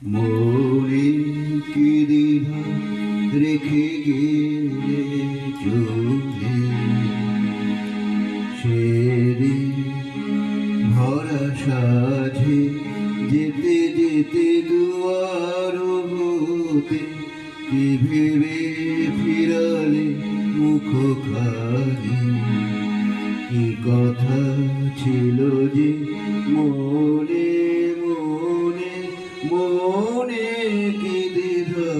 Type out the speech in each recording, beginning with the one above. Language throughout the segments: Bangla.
মোরে কি দ্বিধা রেখে গেলে চলে সেদিন ভরা সাঝে যেতে যেতে দুয়ার হতে কি ভেবে ফিরালে মুখ খালি কি কথা ছিল যে মনে মনে মনে কি দ্বিধা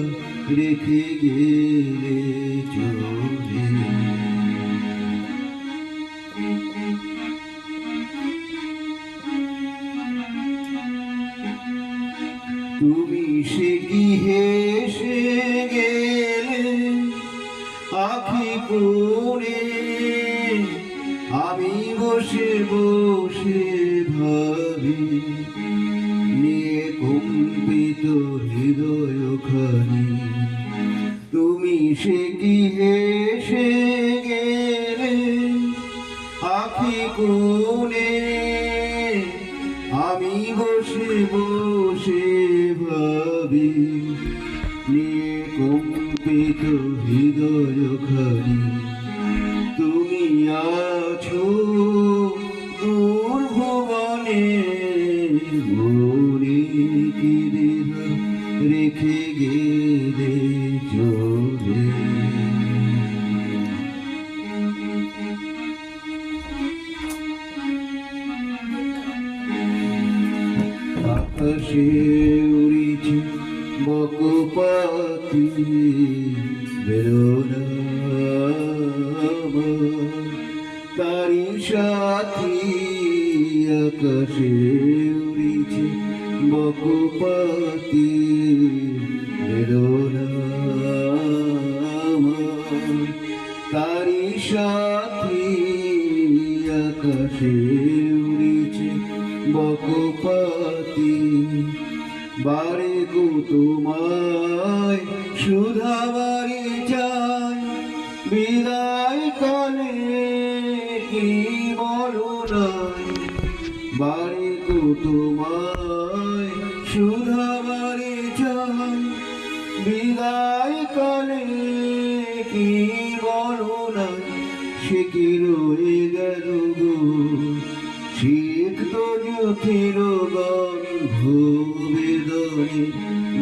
রেখে গেলে চলে তুমি সে কি হেসে গেলে আখি কোণে আমি বসে বসে ভাবি নিয়ে কম্পিত হৃদয় খানি তুমি সে কি হেসে গেলে আখি কোণে আমি বসে বসে ভাবি নিয়ে কম্পিত হৃদয় খানি তুমি আছো দূর ভুবনে মনে কি দ্বিধা রেখে গেলে চলে আকাশে উড়িছে বক পাখি বেরোনা তারি সাথী আকাশে উড়িছে বক পাখি বেরোনা তারি সাথী আকাশে উড়িছে বক পাখি বারে গো তোমায় সুধাবারে চাই বিদায় কালে কি বলো নাই বারে গো তোমায় সুধাবারে চাই বিদায় কালে কি বলো নাই সে কি রয়ে গেল গো সিক্ত জ্যোতির গন্ধ বেদনে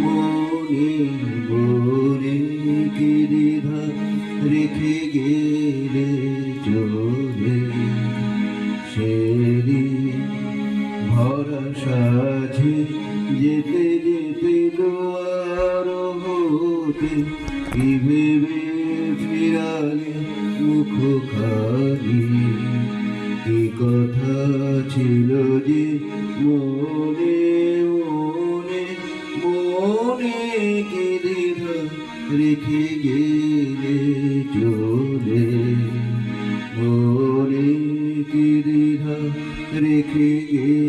মনে মনে কি দ্বিধা রেখে গেলে চলে সেদিন ভরা সাঝে যেতে যেতে দুয়ার হতে কি ভেবে ফিরালে মুখ খালি কি কথা ছিল যে মনে মনে মনে কি দ্বিধা রেখে গেলে চলে মনে কি দ্বিধা রেখে গেলে